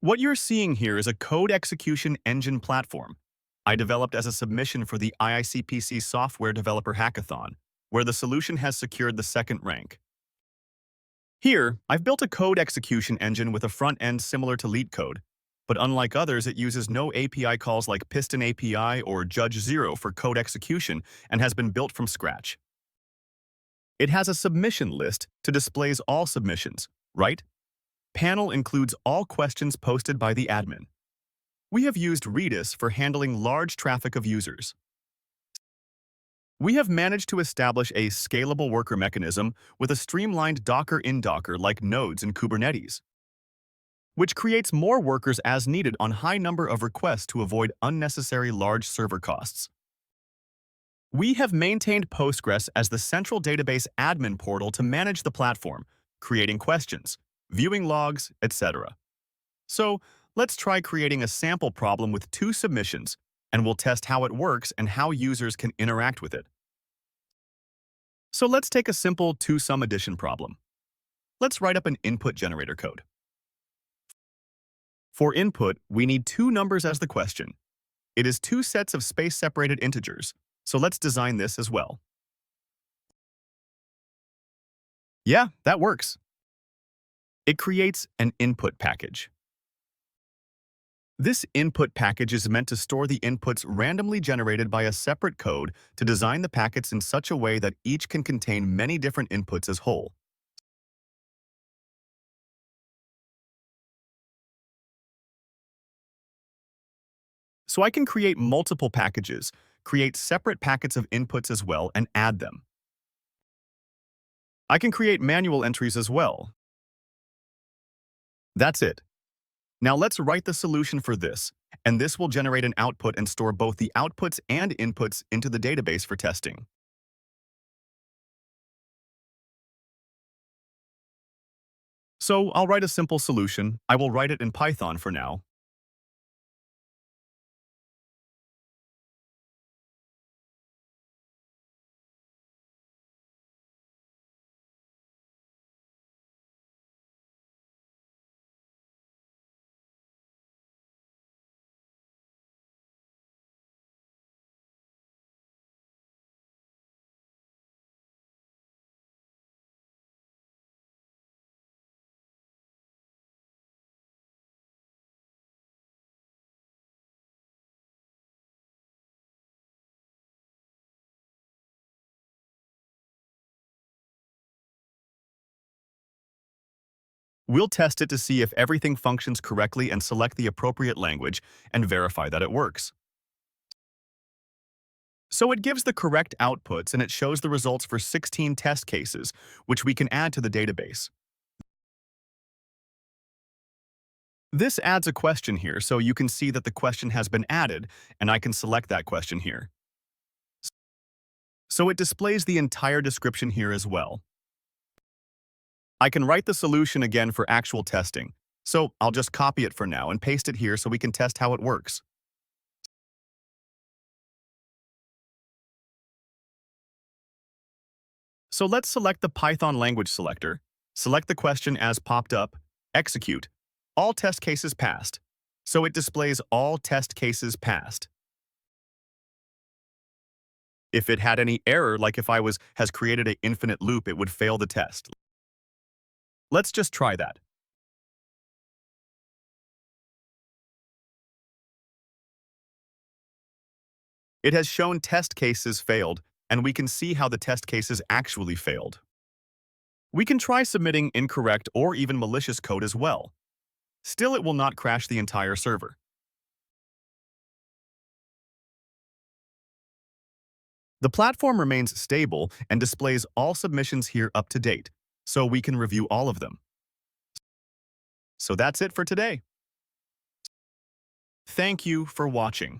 What you're seeing here is a code execution engine platform I developed as a submission for the IICPC Software Developer Hackathon, where the solution has secured the second rank. Here, I've built a code execution engine with a front end similar to Leetcode, but unlike others, it uses no API calls like PistonAPI or judge0 for code execution and has been built from scratch. It has a submission list to displays all submissions, right? Panel includes all questions posted by the admin. We have used Redis for handling large traffic of users. We have managed to establish a scalable worker mechanism with a streamlined Docker in Docker like nodes in Kubernetes, which creates more workers as needed on high number of requests to avoid unnecessary large server costs. We have maintained Postgres as the central database admin portal to manage the platform, creating questions, viewing logs, etc. So, let's try creating a sample problem with 2 submissions, and we'll test how it works and how users can interact with it. So let's take a simple 2-sum addition problem. Let's write up an input generator code. For input, we need 2 numbers as the question. It is 2 sets of space-separated integers, so let's design this as well. Yeah, that works. It creates an input package. This input package is meant to store the inputs randomly generated by a separate code to design the packets in such a way that each can contain many different inputs as whole. So I can create multiple packages, create separate packets of inputs as well, and add them. I can create manual entries as well. That's it. Now let's write the solution for this, and this will generate an output and store both the outputs and inputs into the database for testing. So I'll write a simple solution. I will write it in Python for now. We'll test it to see if everything functions correctly and select the appropriate language and verify that it works. So it gives the correct outputs and it shows the results for 16 test cases, which we can add to the database. This adds a question here, so you can see that the question has been added, and I can select that question here. So it displays the entire description here as well. I can write the solution again for actual testing, so I'll just copy it for now and paste it here so we can test how it works. So let's select the Python language selector, select the question as popped up, execute. All test cases passed. So it displays all test cases passed. If it had any error, like if has created an infinite loop, it would fail the test. Let's just try that. It has shown test cases failed, and we can see how the test cases actually failed. We can try submitting incorrect or even malicious code as well. Still, it will not crash the entire server. The platform remains stable and displays all submissions here up to date, so we can review all of them. So that's it for today. Thank you for watching.